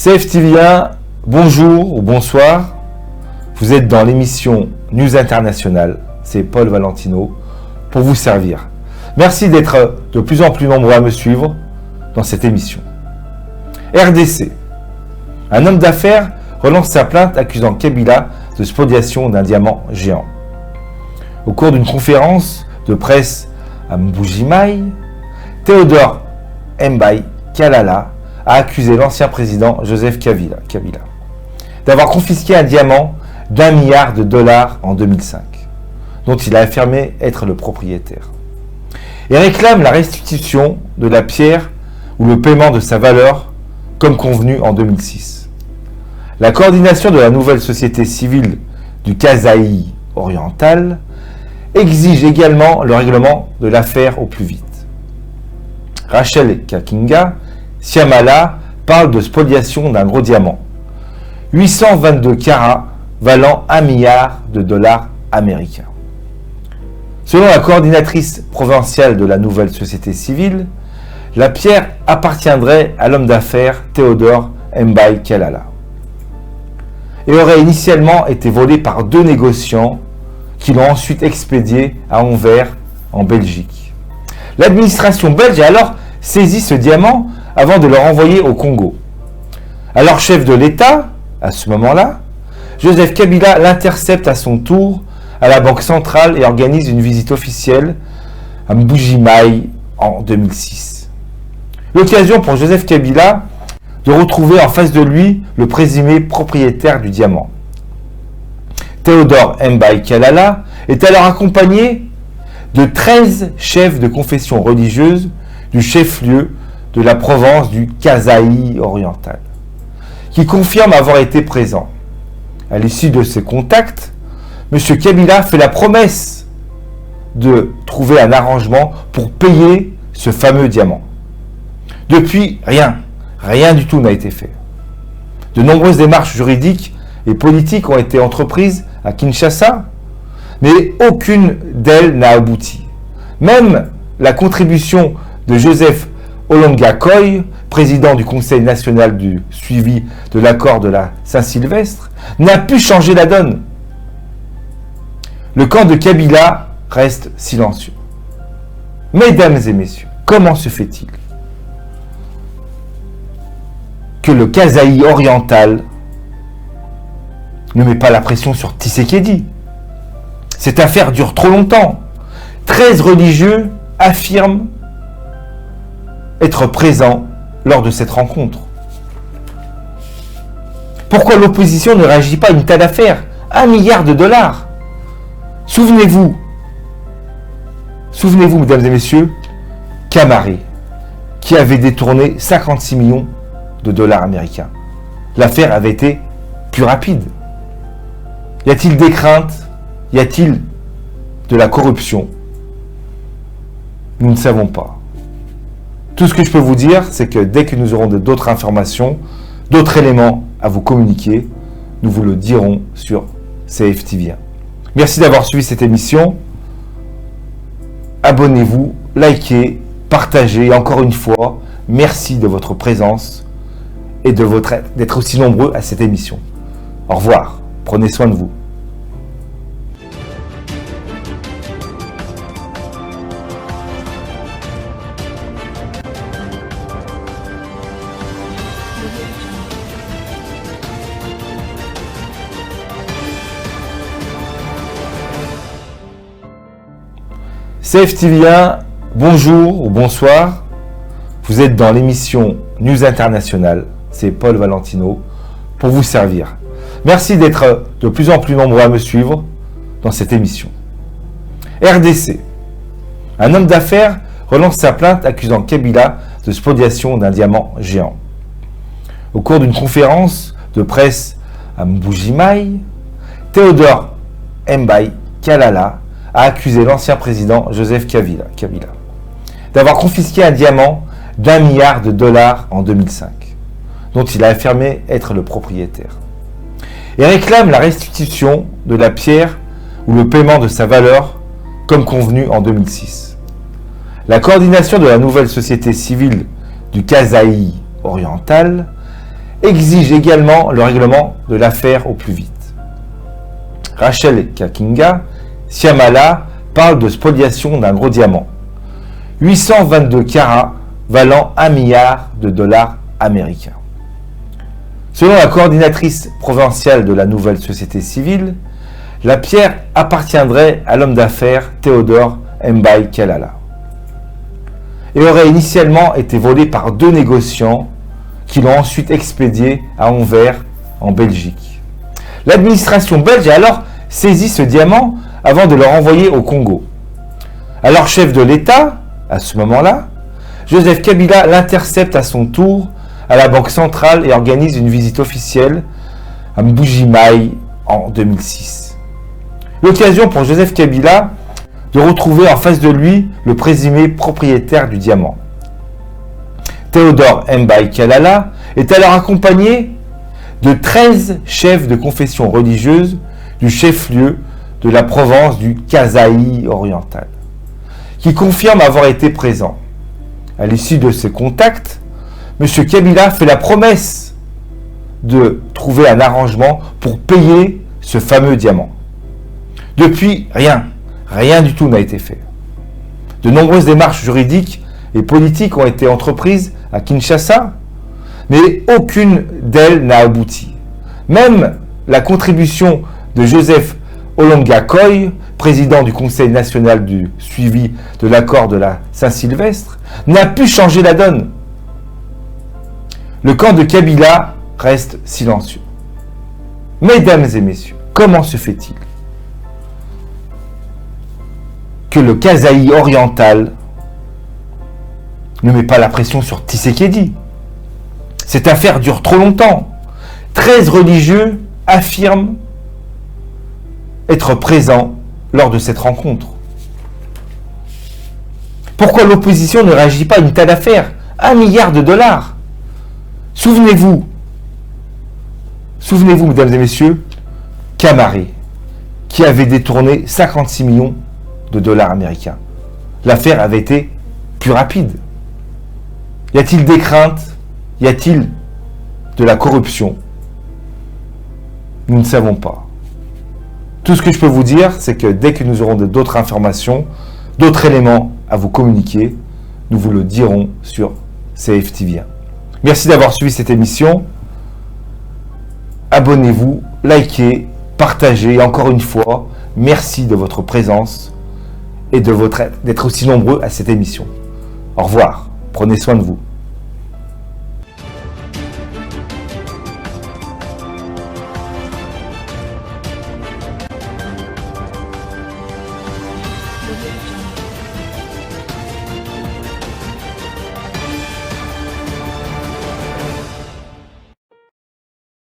CFTV1, bonjour ou bonsoir. Vous êtes dans l'émission News International. C'est Paul Valentino pour vous servir. Merci d'être de plus en plus nombreux à me suivre dans cette émission. RDC. Un homme d'affaires relance sa plainte accusant Kabila de spoliation d'un diamant géant. Au cours d'une conférence de presse à Mbuji-Mayi, Théodore Mbaye Kalala a accusé l'ancien président Joseph Kabila d'avoir confisqué un diamant d'1 milliard de dollars en 2005, dont il a affirmé être le propriétaire, et réclame la restitution de la pierre ou le paiement de sa valeur comme convenu en 2006. La coordination de la nouvelle société civile du Kasaï oriental exige également le règlement de l'affaire au plus vite. Rachel Kakinga Siamala parle de spoliation d'un gros diamant, 822 carats valant 1 milliard de dollars américains. Selon la coordinatrice provinciale de la nouvelle société civile, la pierre appartiendrait à l'homme d'affaires Théodore Mbaye Kalala et aurait initialement été volée par 2 négociants qui l'ont ensuite expédiée à Anvers, en Belgique. L'administration belge a alors saisi ce diamant avant de le renvoyer au Congo. Alors chef de l'État, à ce moment-là, Joseph Kabila l'intercepte à son tour à la Banque centrale et organise une visite officielle à Mbuji-Mayi en 2006. L'occasion pour Joseph Kabila de retrouver en face de lui le présumé propriétaire du diamant. Théodore Mbaye Kalala est alors accompagné de 13 chefs de confession religieuse du chef-lieu de la province du Kasaï oriental, qui confirment avoir été présents. À l'issue de ces contacts, M. Kabila fait la promesse de trouver un arrangement pour payer ce fameux diamant. Depuis, rien du tout n'a été fait. De nombreuses démarches juridiques et politiques ont été entreprises à Kinshasa, mais aucune d'elles n'a abouti. Même la contribution de Joseph Olongakoy, président du Conseil national du suivi de l'accord de la Saint-Sylvestre, n'a pu changer la donne. Le camp de Kabila reste silencieux. Mesdames et messieurs, comment se fait-il que le Kasaï oriental ne met pas la pression sur Tshisekedi? Cette affaire dure trop longtemps. 13 religieux affirment être présents lors de cette rencontre. Pourquoi l'opposition ne réagit pas à une telle affaire? 1 milliard de dollars. Souvenez-vous, mesdames et messieurs, Camara, qui avait détourné 56 millions de dollars américains. L'affaire avait été plus rapide. Y a-t-il des craintes? Y a-t-il de la corruption? Nous ne savons pas. Tout ce que je peux vous dire, c'est que dès que nous aurons d'autres informations, d'autres éléments à vous communiquer, nous vous le dirons sur CFTV1. Merci d'avoir suivi cette émission. Abonnez-vous, likez, partagez. Et encore une fois, merci de votre présence et de votre aide, d'être aussi nombreux à cette émission. Au revoir. Prenez soin de vous. CFTV1, bonjour ou bonsoir. Vous êtes dans l'émission News International. C'est Paul Valentino pour vous servir. Merci d'être de plus en plus nombreux à me suivre dans cette émission. RDC. Un homme d'affaires relance sa plainte accusant Kabila de spoliation d'un diamant géant. Au cours d'une conférence de presse à Mbuji-Mayi, Théodore Mbaye Kalala a accusé l'ancien président Joseph Kabila d'avoir confisqué un diamant d'1 milliard de dollars en 2005, dont il a affirmé être le propriétaire, et réclame la restitution de la pierre ou le paiement de sa valeur comme convenu en 2006. La coordination de la nouvelle société civile du Kasaï oriental exige également le règlement de l'affaire au plus vite. Rachel Kakinga, Siamala, parle de spoliation d'un gros diamant. 822 carats valant 1 milliard de dollars américains. Selon la coordinatrice provinciale de la nouvelle société civile, la pierre appartiendrait à l'homme d'affaires Théodore Mbaye Kalala et aurait initialement été volée par 2 négociants qui l'ont ensuite expédié à Anvers, en Belgique. L'administration belge a alors saisi ce diamant avant de le renvoyer au Congo. Alors chef de l'État, à ce moment-là, Joseph Kabila l'intercepte à son tour à la Banque centrale et organise une visite officielle à Mbuji-Mayi en 2006. L'occasion pour Joseph Kabila de retrouver en face de lui le présumé propriétaire du diamant. Théodore Mbaye Kalala est alors accompagné de 13 chefs de confession religieuse du chef-lieu de la province du Kasaï oriental, qui confirment avoir été présents. À l'issue de ces contacts, M. Kabila fait la promesse de trouver un arrangement pour payer ce fameux diamant. Depuis, rien du tout n'a été fait. De nombreuses démarches juridiques et politiques ont été entreprises à Kinshasa, mais aucune d'elles n'a abouti. Même la contribution de Joseph Olonga Koy, président du Conseil national du suivi de l'accord de la Saint-Sylvestre, n'a pu changer la donne. Le camp de Kabila reste silencieux. Mesdames et messieurs, comment se fait-il que le Kasaï oriental ne met pas la pression sur Tshisekedi? Cette affaire dure trop longtemps. 13 religieux affirment être présents lors de cette rencontre. Pourquoi l'opposition ne réagit pas à une telle affaire? 1 milliard de dollars. Souvenez-vous, mesdames et messieurs, Camara, qui avait détourné 56 millions de dollars américains. L'affaire avait été plus rapide. Y a-t-il des craintes? Y a-t-il de la corruption? Nous ne savons pas. Tout ce que je peux vous dire, c'est que dès que nous aurons d'autres informations, d'autres éléments à vous communiquer, nous vous le dirons sur CFTV1. Merci d'avoir suivi cette émission. Abonnez-vous, likez, partagez. Et encore une fois, merci de votre présence et d'être aussi nombreux à cette émission. Au revoir. Prenez soin de vous. Audio Jungle.